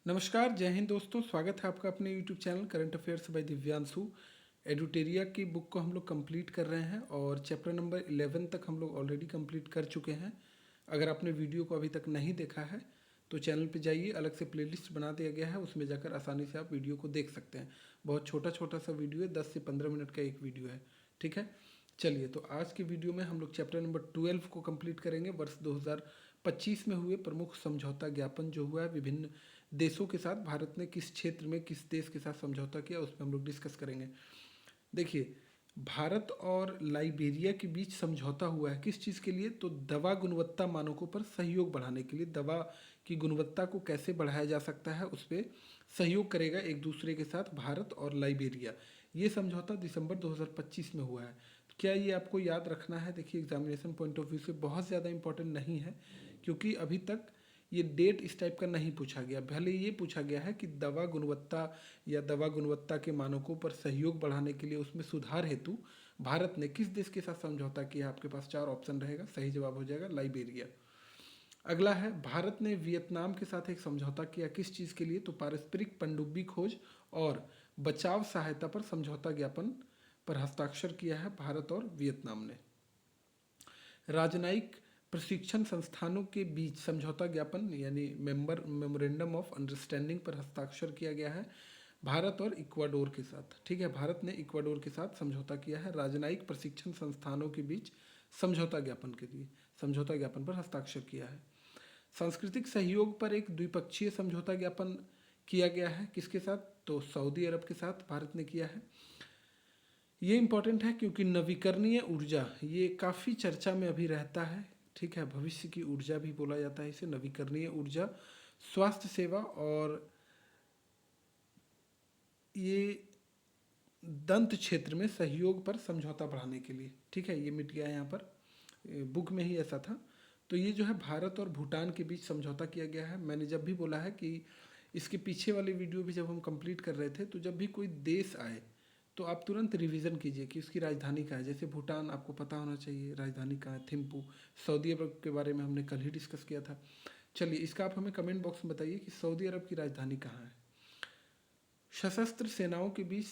नमस्कार, जय हिंद दोस्तों। स्वागत है आपका अपने YouTube channel current affairs by Divyanshu. एडुटेरिया की बुक को हम लोग कंप्लीट कर रहे हैं और चैप्टर नंबर 11 तक हम लोग ऑलरेडी कंप्लीट कर चुके हैं। अगर आपने वीडियो को अभी तक नहीं देखा है तो चैनल पे जाइए, अलग से प्लेलिस्ट बना दिया गया है, उसमें जाकर आसानी से आप वीडियो को देख सकते हैं। बहुत छोटा छोटा सा वीडियो है, 10 से 15 मिनट का एक वीडियो है। ठीक है, चलिए तो आज की वीडियो में हम लोग चैप्टर नंबर 12 को कंप्लीट करेंगे। वर्ष 2025 में हुए प्रमुख समझौता ज्ञापन जो हुआ है विभिन्न देशों के साथ, भारत ने किस क्षेत्र में किस देश के साथ समझौता किया उसमें हम लोग डिस्कस करेंगे। देखिए, भारत और लाइबेरिया के बीच समझौता हुआ है किस चीज़ के लिए? तो दवा गुणवत्ता मानकों पर सहयोग बढ़ाने के लिए। दवा की गुणवत्ता को कैसे बढ़ाया जा सकता है उस पर सहयोग करेगा एक दूसरे के साथ भारत और लाइबेरिया। ये समझौता दिसंबर 2025 में हुआ है। क्या ये आपको याद रखना है? देखिए, एग्जामिनेशन पॉइंट ऑफ व्यू से बहुत ज़्यादा इंपॉर्टेंट नहीं है, क्योंकि अभी तक ये डेट इस टाइप का नहीं पूछा गया। भले ये पूछा गया है कि दवा गुणवत्ता या दवा गुणवत्ता के मानकों पर सहयोग बढ़ाने के लिए उसमें सुधार हेतु भारत ने किस देश के साथ समझौता किया। आपके पास 4 ऑप्शन रहेगा, सही जवाब हो जाएगा लाइबेरिया। अगला है, भारत ने वियतनाम के साथ एक समझौता किया किस चीज़ के लिए? तो पारस्परिक पनडुब्बी खोज और बचाव सहायता पर समझौता ज्ञापन पर हस्ताक्षर किया है भारत और वियतनाम ने। राजनयिक प्रशिक्षण संस्थानों के बीच समझौता ज्ञापन यानी मेमोरेंडम ऑफ अंडरस्टैंडिंग पर हस्ताक्षर किया गया है भारत और इक्वाडोर के साथ। ठीक है, भारत ने इक्वाडोर के साथ समझौता किया है राजनयिक प्रशिक्षण संस्थानों के बीच समझौता ज्ञापन के लिए, समझौता ज्ञापन पर हस्ताक्षर किया है। सांस्कृतिक सहयोग पर एक द्विपक्षीय समझौता ज्ञापन किया गया है किसके साथ? तो सऊदी अरब के साथ भारत ने किया है। ये इम्पॉर्टेंट है क्योंकि नवीकरणीय ऊर्जा ये काफ़ी चर्चा में अभी रहता है। ठीक है, भविष्य की ऊर्जा भी बोला जाता है इसे, नवीकरणीय ऊर्जा, स्वास्थ्य सेवा और ये दंत क्षेत्र में सहयोग पर समझौता बढ़ाने के लिए। ठीक है, ये मिट गया है यहाँ पर, बुक में ही ऐसा था। तो ये जो है भारत और भूटान के बीच समझौता किया गया है। मैंने जब भी बोला है कि इसके पीछे वाले वीडियो भी जब हम कंप्लीट कर रहे थे, तो जब भी कोई देश आए तो आप तुरंत रिवीजन कीजिए कि उसकी राजधानी कहाँ है। जैसे भूटान आपको पता होना चाहिए राजधानी कहाँ है, थिम्पू। सऊदी अरब के बारे में हमने कल ही डिस्कस किया था। चलिए, इसका आप हमें कमेंट बॉक्स में बताइए कि सऊदी अरब की राजधानी कहाँ है। सशस्त्र सेनाओं के बीच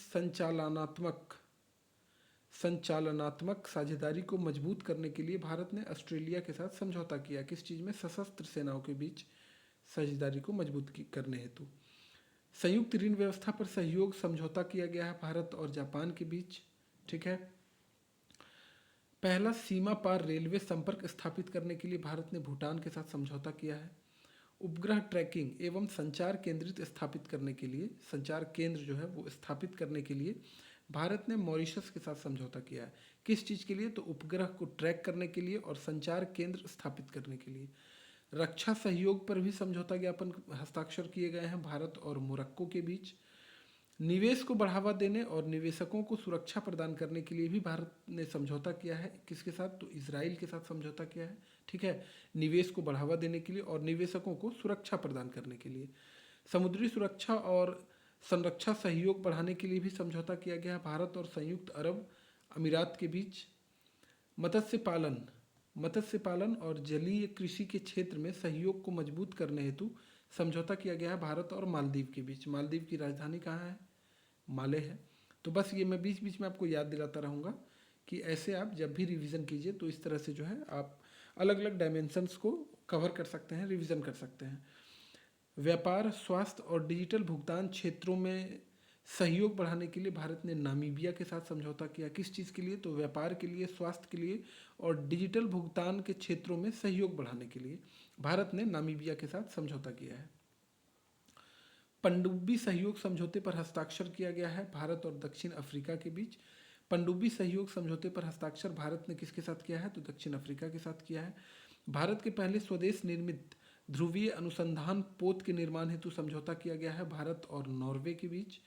संचालनात्मक साझेदारी को मजबूत करने के लिए भारत ने ऑस्ट्रेलिया के साथ समझौता किया किस चीज़ में? सशस्त्र सेनाओं के बीच साझेदारी को मजबूत करने हेतु। संयुक्त ऋण व्यवस्था पर सहयोग समझौता किया गया है भारत और जापान के बीच। ठीक है, पहला सीमा पार रेलवे संपर्क स्थापित करने के लिए भारत ने भूटान के साथ समझौता किया है। उपग्रह ट्रैकिंग एवं संचार केंद्रित स्थापित करने के लिए, संचार केंद्र जो है वो स्थापित करने के लिए भारत ने मॉरिशस के साथ समझौता किया है किस चीज़ के लिए? तो उपग्रह को ट्रैक करने के लिए और संचार केंद्र स्थापित करने के लिए। रक्षा सहयोग पर भी समझौता ज्ञापन हस्ताक्षर किए गए हैं भारत और मोरक्को के बीच। निवेश को बढ़ावा देने और निवेशकों को सुरक्षा प्रदान करने के लिए भी भारत ने समझौता किया है किसके साथ? तो इजराइल के साथ समझौता किया है। ठीक है, निवेश को बढ़ावा देने के लिए और निवेशकों को सुरक्षा प्रदान करने के लिए। समुद्री सुरक्षा और संरक्षा सहयोग बढ़ाने के लिए भी समझौता किया गया है भारत और संयुक्त अरब अमीरात के बीच। मत्स्य पालन और जलीय कृषि के क्षेत्र में सहयोग को मजबूत करने हेतु समझौता किया गया है भारत और मालदीव के बीच। मालदीव की राजधानी कहाँ है? माले है। तो बस ये मैं बीच बीच में आपको याद दिलाता रहूँगा कि ऐसे आप जब भी रिवीजन कीजिए तो इस तरह से जो है आप अलग अलग डायमेंशंस को कवर कर सकते हैं, रिवीजन कर सकते हैं। व्यापार, स्वास्थ्य और डिजिटल भुगतान क्षेत्रों में सहयोग बढ़ाने के लिए भारत ने नामीबिया के साथ समझौता किया किस चीज़ के लिए? तो व्यापार के लिए, स्वास्थ्य के लिए और डिजिटल भुगतान के क्षेत्रों में सहयोग बढ़ाने के लिए भारत ने नामीबिया के साथ समझौता किया है। पनडुब्बी सहयोग समझौते पर हस्ताक्षर किया गया है भारत और दक्षिण अफ्रीका के बीच। पनडुब्बी सहयोग समझौते पर हस्ताक्षर भारत ने किसके साथ किया है? तो दक्षिण अफ्रीका के साथ किया है। भारत के पहले स्वदेश निर्मित ध्रुवीय अनुसंधान पोत के निर्माण हेतु समझौता किया गया है भारत और नॉर्वे के बीच।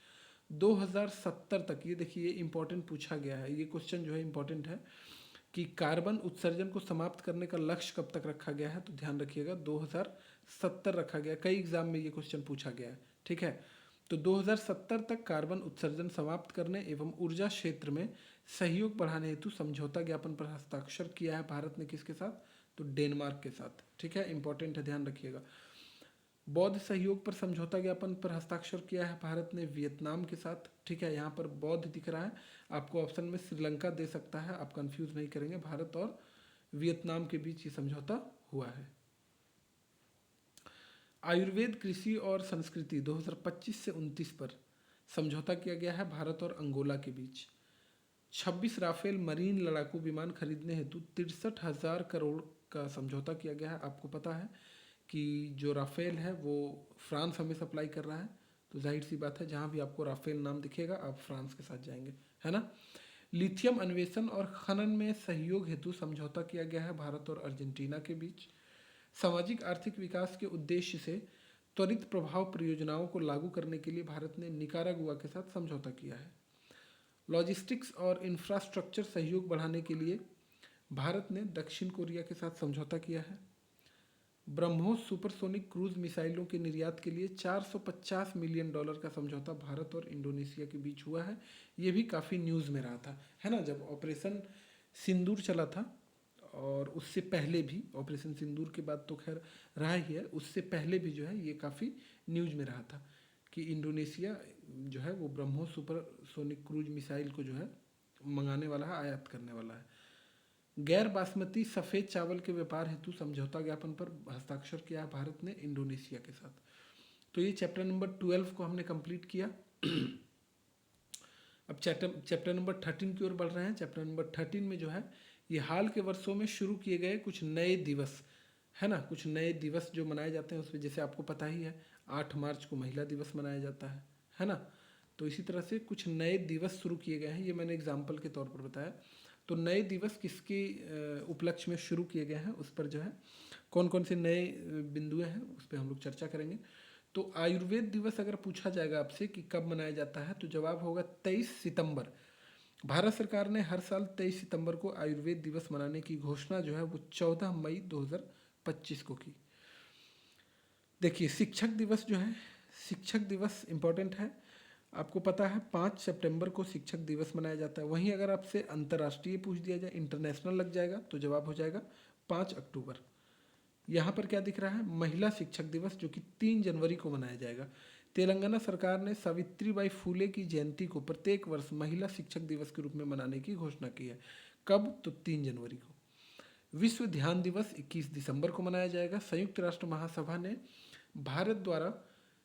2070 तक, ये देखिए ये इंपॉर्टेंट पूछा गया है, ये क्वेश्चन जो है इंपॉर्टेंट है कि कार्बन उत्सर्जन को समाप्त करने का लक्ष्य कब तक रखा गया है? तो ध्यान रखिएगा 2070 रखा गया। कई एग्जाम में ये क्वेश्चन पूछा गया है। ठीक है, तो 2070 तक कार्बन उत्सर्जन समाप्त करने एवं ऊर्जा क्षेत्र में सहयोग बढ़ाने हेतु समझौता ज्ञापन पर हस्ताक्षर किया है भारत ने किसके साथ? तो डेनमार्क के साथ। ठीक है, इंपॉर्टेंट है, ध्यान रखिएगा। बौद्ध सहयोग पर समझौता ज्ञापन पर हस्ताक्षर किया है भारत ने वियतनाम के साथ। ठीक है, यहाँ पर बौद्ध दिख रहा है, आपको ऑप्शन में श्रीलंका दे सकता है, आप कंफ्यूज नहीं करेंगे। भारत और वियतनाम के बीच ये समझौता हुआ है। आयुर्वेद कृषि और संस्कृति 2025 से 29 पर समझौता किया गया है भारत और अंगोला के बीच। 26 राफेल मरीन लड़ाकू विमान खरीदने हेतु 63,000 करोड़ का समझौता किया गया है। आपको पता है कि जो राफेल है वो फ्रांस हमें सप्लाई कर रहा है, तो जाहिर सी बात है जहाँ भी आपको राफेल नाम दिखेगा आप फ्रांस के साथ जाएंगे, है ना। लिथियम अन्वेषण और खनन में सहयोग हेतु समझौता किया गया है भारत और अर्जेंटीना के बीच। सामाजिक आर्थिक विकास के उद्देश्य से त्वरित प्रभाव परियोजनाओं को लागू करने के लिए भारत ने निकारागुआ के साथ समझौता किया है। लॉजिस्टिक्स और इंफ्रास्ट्रक्चर सहयोग बढ़ाने के लिए भारत ने दक्षिण कोरिया के साथ समझौता किया है। ब्रह्मोस सुपरसोनिक क्रूज मिसाइलों के निर्यात के लिए $450 मिलियन का समझौता भारत और इंडोनेशिया के बीच हुआ है। ये भी काफ़ी न्यूज़ में रहा था, है ना, जब ऑपरेशन सिंदूर चला था, और उससे पहले भी, ऑपरेशन सिंदूर के बाद तो खैर रहा ही है, उससे पहले भी जो है ये काफ़ी न्यूज़ में रहा था कि इंडोनेशिया जो है वो ब्रह्मोस सुपरसोनिक क्रूज मिसाइल को जो है मंगाने वाला है, आयात करने वाला है। गैर बासमती सफ़ेद चावल के व्यापार हेतु समझौता ज्ञापन पर हस्ताक्षर किया है भारत ने इंडोनेशिया के साथ। तो ये चैप्टर नंबर 12 को हमने कंप्लीट किया। अब चैप्टर नंबर 13 की ओर बढ़ रहे हैं। चैप्टर नंबर 13 में जो है ये हाल के वर्षों में शुरू किए गए कुछ नए दिवस, है ना, कुछ नए दिवस जो मनाए जाते हैं उसमें, जैसे आपको पता ही है 8 मार्च को महिला दिवस मनाया जाता है ना। तो इसी तरह से कुछ नए दिवस शुरू किए गए हैं, ये मैंने एग्जाम्पल के तौर पर बताया। तो नए दिवस किसके उपलक्ष्य में शुरू किए गए हैं उस पर जो है कौन कौन से नए बिंदुएं हैं उस पर हम लोग चर्चा करेंगे। तो आयुर्वेद दिवस अगर पूछा जाएगा आपसे कि कब मनाया जाता है, तो जवाब होगा 23 सितंबर। भारत सरकार ने हर साल 23 सितंबर को आयुर्वेद दिवस मनाने की घोषणा जो है वो 14 मई 2025 को की। देखिए शिक्षक दिवस जो है, शिक्षक दिवस इम्पोर्टेंट है, आपको पता है 5 सितंबर को शिक्षक दिवस मनाया जाता है। वहीं अगर आपसे अंतर्राष्ट्रीय पूछ दिया जाए, इंटरनेशनल लग जाएगा, तो जवाब हो जाएगा 5 अक्टूबर। यहाँ पर क्या दिख रहा है, महिला शिक्षक दिवस जो कि 3 जनवरी को मनाया जाएगा। तेलंगाना सरकार ने सावित्रीबाई फूले की जयंती को प्रत्येक वर्ष महिला शिक्षक दिवस के रूप में मनाने की घोषणा की है। कब, तो 3 जनवरी को। विश्व ध्यान दिवस 21 दिसंबर को मनाया जाएगा। संयुक्त राष्ट्र महासभा ने भारत द्वारा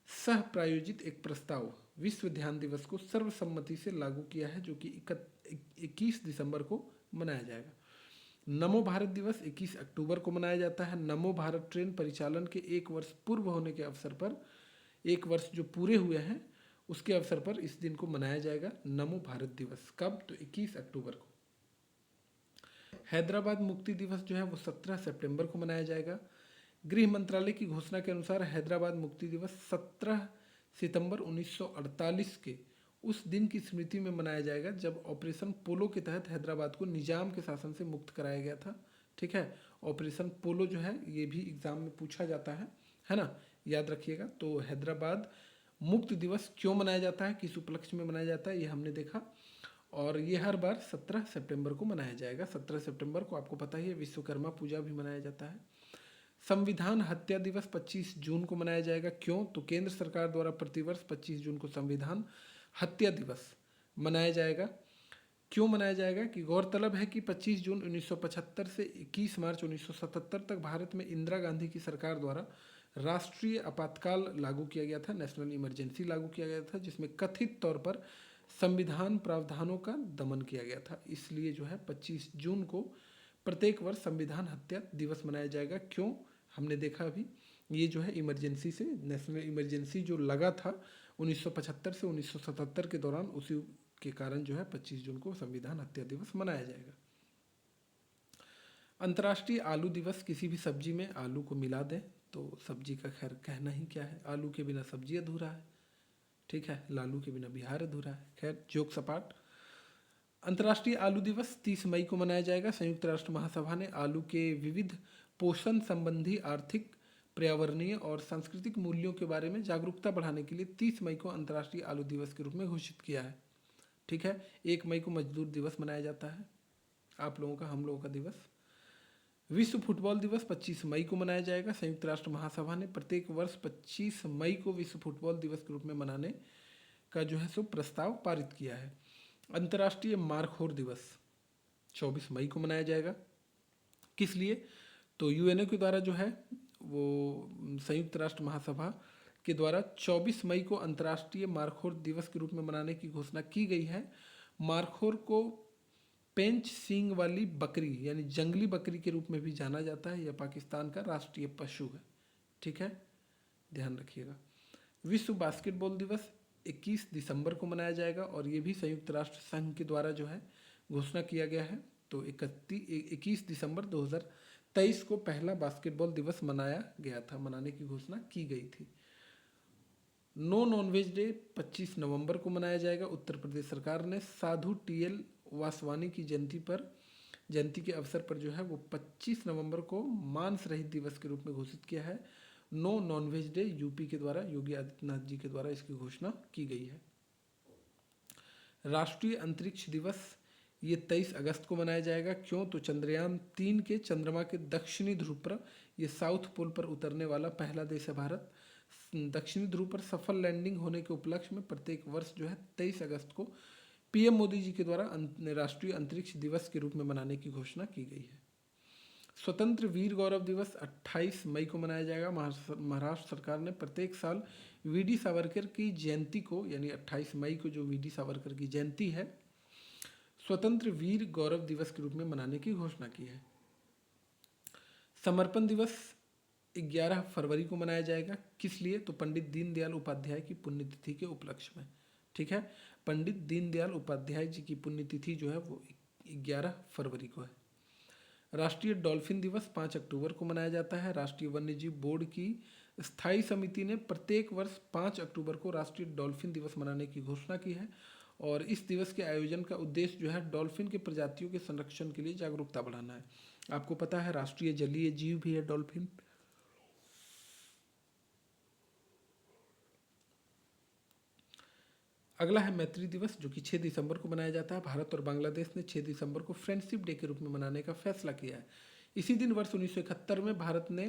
सह प्रायोजित एक प्रस्ताव विश्व ध्यान दिवस को सर्वसम्मति से लागू किया है, जो कि 21 दिसंबर को मनाया जाएगा। नमो भारत दिवस 21 अक्टूबर को मनाया जाता है। नमो भारत ट्रेन परिचालन के 1 वर्ष पूर्व होने के अवसर पर, 1 वर्ष जो पूरे हुए हैं उसके अवसर पर इस दिन को मनाया जाएगा नमो भारत दिवस। कब, तो 21 अक्टूबर को। हैदराबाद मुक्ति दिवस जो है वो 17 सितंबर को मनाया जाएगा। गृह मंत्रालय की घोषणा के अनुसार हैदराबाद मुक्ति दिवस 17 सितंबर 1948 के उस दिन की स्मृति में मनाया जाएगा जब ऑपरेशन पोलो के तहत हैदराबाद को निजाम के शासन से मुक्त कराया गया था। ठीक है, ऑपरेशन पोलो जो है ये भी एग्जाम में पूछा जाता है ना, याद रखिएगा। तो हैदराबाद मुक्त दिवस क्यों मनाया जाता है, किस उपलक्ष्य में मनाया जाता है, ये हमने देखा। और ये हर बार 17 सितंबर को मनाया जाएगा। 17 सितंबर को आपको पता ही है विश्वकर्मा पूजा भी मनाया जाता है। संविधान हत्या दिवस 25 जून को मनाया जाएगा। क्यों, तो केंद्र सरकार द्वारा प्रतिवर्ष 25 जून को संविधान हत्या दिवस मनाया जाएगा। क्यों मनाया जाएगा कि गौरतलब है कि 25 जून 1975 से 21 मार्च 1977 तक भारत में इंदिरा गांधी की सरकार द्वारा राष्ट्रीय आपातकाल लागू किया गया था, नेशनल इमरजेंसी लागू किया गया था, जिसमें कथित तौर पर संविधान प्रावधानों का दमन किया गया था। इसलिए जो है 25 जून को प्रत्येक वर्ष संविधान हत्या दिवस मनाया जाएगा। क्यों, हमने देखा अभी ये जो है इमरजेंसी से, नेशनल इमरजेंसी जो लगा था 1975 से 1977 के दौरान, उसी के कारण जो है 25 जून को संविधान हत्या दिवस मनाया जाएगा। अंतर्राष्ट्रीय आलू दिवस, किसी भी सब्जी में आलू को मिला दें तो सब्जी का खैर कहना ही क्या है, आलू के बिना सब्जी अधूरा है। ठीक है, लालू के बिना बिहार अधूरा है। खैर जोक सपाट। अंतर्राष्ट्रीय आलू दिवस 30 मई को मनाया जाएगा। संयुक्त राष्ट्र महासभा ने आलू के विविध पोषण संबंधी आर्थिक, पर्यावरणीय और सांस्कृतिक मूल्यों के बारे में जागरूकता बढ़ाने के लिए 30 मई को अंतर्राष्ट्रीय आलू दिवस के रूप में घोषित किया है। ठीक है, 1 मई को मजदूर दिवस मनाया जाता है, आप लोगों का, हम लोगों का दिवस। विश्व फुटबॉल दिवस 25 मई को मनाया जाएगा। संयुक्त राष्ट्र महासभा ने प्रत्येक वर्ष 25 मई को विश्व फुटबॉल दिवस के रूप में मनाने का जो है सो प्रस्ताव पारित किया है। अंतर्राष्ट्रीय मारखोर दिवस 24 मई को मनाया जाएगा। किस लिए? तो यूएनओ के द्वारा जो है वो संयुक्त राष्ट्र महासभा के द्वारा 24 मई को अंतर्राष्ट्रीय मारखोर दिवस के रूप में मनाने की घोषणा की गई है। मारखोर को पेंच सींग वाली बकरी यानी जंगली बकरी के रूप में भी जाना जाता है। यह पाकिस्तान का राष्ट्रीय पशु है। ठीक है, ध्यान रखिएगा। विश्व बास्केटबॉल दिवस 21 दिसंबर को मनाया जाएगा और ये भी संयुक्त राष्ट्र संघ के द्वारा जो है घोषणा किया गया है। तो 21 दिसंबर 2023 को पहला बास्केटबॉल दिवस मनाया गया था, मनाने की घोषणा की गई थी। नो नॉनवेज डे 25 नवंबर को मनाया जाएगा। उत्तर प्रदेश सरकार ने साधु टीएल वासवानी की जयंती के अवसर पर जो है वो 25 नवंबर को मांस रहित दिवस के रूप में घोषित किया है। नो नॉनवेज डे यूपी के द्वारा, योगी आदित्यनाथ जी के द्वारा इसकी घोषणा की गई है। राष्ट्रीय अंतरिक्ष दिवस ये 23 अगस्त को मनाया जाएगा। क्यों? तो चंद्रयान 3 के चंद्रमा के दक्षिणी ध्रुव पर, ये साउथ पोल पर उतरने वाला पहला देश है भारत। दक्षिणी ध्रुव पर सफल लैंडिंग होने के उपलक्ष्य में प्रत्येक वर्ष जो है 23 अगस्त को पीएम मोदी जी के द्वारा राष्ट्रीय अंतरिक्ष दिवस के रूप में मनाने की घोषणा की गई है। स्वतंत्र वीर गौरव दिवस 28 मई को मनाया जाएगा। महाराष्ट्र सरकार ने प्रत्येक साल वीडी सावरकर की जयंती को, यानी 28 मई को जो वीडी सावरकर की जयंती है, स्वतंत्र वीर गौरव दिवस के रूप में मनाने की घोषणा की है। समर्पण दिवस 11 फरवरी को मनाया जाएगा। किस लिए? तो पंडित दीनदयाल उपाध्याय की पुण्यतिथि के उपलक्ष्य में। ठीक है, पंडित दीनदयाल उपाध्याय जी की पुण्यतिथि जो है वो 11 फरवरी को है। राष्ट्रीय डॉल्फिन दिवस 5 अक्टूबर को मनाया जाता है। राष्ट्रीय वन्यजीव बोर्ड की स्थायी समिति ने प्रत्येक वर्ष 5 अक्टूबर को राष्ट्रीय डॉल्फिन दिवस मनाने की घोषणा की है और इस दिवस के आयोजन का उद्देश्य जो है डॉल्फिन के प्रजातियों के संरक्षण के लिए जागरूकता बढ़ाना है। आपको पता है राष्ट्रीय जलीय जीव भी है डॉल्फिन। अगला है मैत्री दिवस जो कि 6 दिसंबर को मनाया जाता है। भारत और बांग्लादेश ने 6 दिसंबर को फ्रेंडशिप डे के रूप में मनाने का फैसला किया है। इसी दिन वर्ष 1971 में भारत ने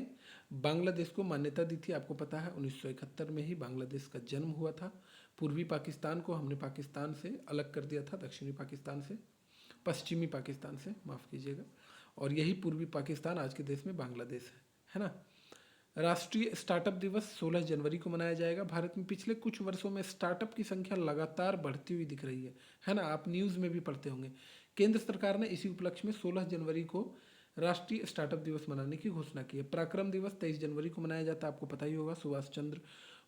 बांग्लादेश को मान्यता दी थी। आपको पता है 1971 में ही बांग्लादेश का जन्म हुआ था। पूर्वी पाकिस्तान को हमने पाकिस्तान से अलग कर दिया था, दक्षिणी पाकिस्तान से, पश्चिमी पाकिस्तान से, माफ़ कीजिएगा। और यही पूर्वी पाकिस्तान आज के देश में बांग्लादेश है ना। राष्ट्रीय स्टार्टअप दिवस 16 जनवरी को मनाया जाएगा। भारत में पिछले कुछ वर्षों में स्टार्टअप की संख्या लगातार बढ़ती हुई दिख रही है ना। आप न्यूज़ में भी पढ़ते होंगे। केंद्र सरकार ने इसी उपलक्ष्य में 16 जनवरी को राष्ट्रीय स्टार्टअप दिवस मनाने की घोषणा की है। पराक्रम दिवस 23 जनवरी को मनाया जाता है। आपको पता ही होगा सुभाष चंद्र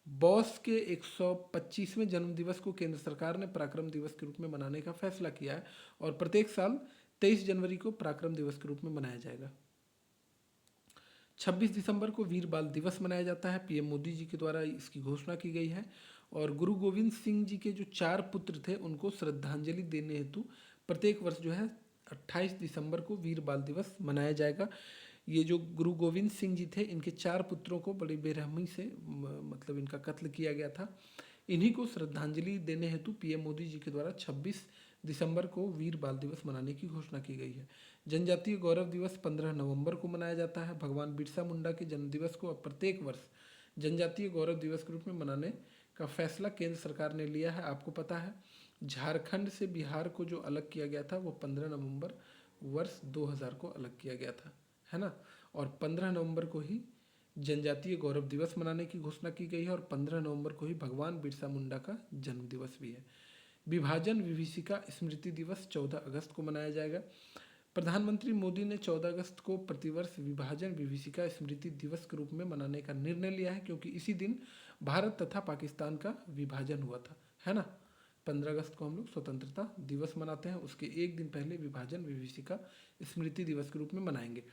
बोस के 125वें जन्म दिवस को केंद्र सरकार ने पराक्रम दिवस के रूप में मनाने का फैसला किया है और प्रत्येक साल 23 जनवरी को पराक्रम दिवस के रूप में मनाया जाएगा। 26 दिसंबर को वीर बाल दिवस मनाया जाता है। पीएम मोदी जी के द्वारा इसकी घोषणा की गई है और गुरु गोविंद सिंह जी के जो 4 पुत्र थे उनको श्रद्धांजलि देने हेतु प्रत्येक वर्ष जो है 28 दिसंबर को वीर बाल दिवस मनाया जाएगा। ये जो गुरु गोविंद सिंह जी थे, इनके 4 पुत्रों को बड़ी बेरहमी से मतलब इनका कत्ल किया गया था। इन्हीं को श्रद्धांजलि देने हेतु पीएम मोदी जी के द्वारा 26 दिसंबर को वीर बाल दिवस मनाने की घोषणा की गई है। जनजातीय गौरव दिवस 15 नवंबर को मनाया जाता है। भगवान बिरसा मुंडा के जन्मदिवस को अब प्रत्येक वर्ष जनजातीय गौरव दिवस के रूप में मनाने का फैसला केंद्र सरकार ने लिया है। आपको पता है झारखंड से बिहार को जो अलग किया गया था वो 15 नवंबर वर्ष 2000 को अलग किया गया था, है ना। और 15 नवंबर को ही जनजातीय गौरव दिवस मनाने की घोषणा की गई है और 15 नवंबर को ही भगवान बिरसा मुंडा का जन्म दिवस भी है। विभाजन विभीषिका स्मृति दिवस 14 अगस्त को मनाया जाएगा। प्रधानमंत्री मोदी ने 14 अगस्त को प्रतिवर्ष विभाजन विभीषिका स्मृति दिवस के रूप में मनाने का निर्णय लिया है क्योंकि इसी दिन भारत तथा पाकिस्तान का विभाजन हुआ था, है ना। 15 अगस्त को हम लोग स्वतंत्रता दिवस मनाते हैं, उसके एक दिन पहले विभाजन विभीषिका स्मृति दिवस के रूप में मनाएंगे।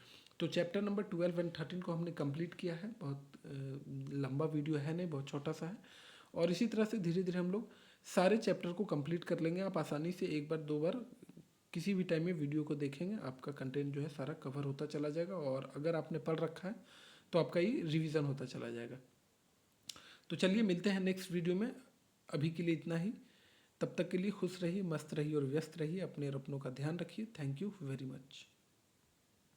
तो चैप्टर नंबर 12 एंड 13 को हमने कंप्लीट किया है। बहुत लंबा वीडियो है नहीं, बहुत छोटा सा है और इसी तरह से धीरे धीरे हम लोग सारे चैप्टर को कंप्लीट कर लेंगे। आप आसानी से एक बार 2 बार किसी भी टाइम में वीडियो को देखेंगे, आपका कंटेंट जो है सारा कवर होता चला जाएगा और अगर आपने पढ़ रखा है तो आपका ये रिवीजन होता चला जाएगा। तो चलिए मिलते हैं नेक्स्ट वीडियो में। अभी के लिए इतना ही। तब तक के लिए खुश रहिए, मस्त रहिए और व्यस्त रहिए। अपने और अपनों का ध्यान रखिए। Thank you very much.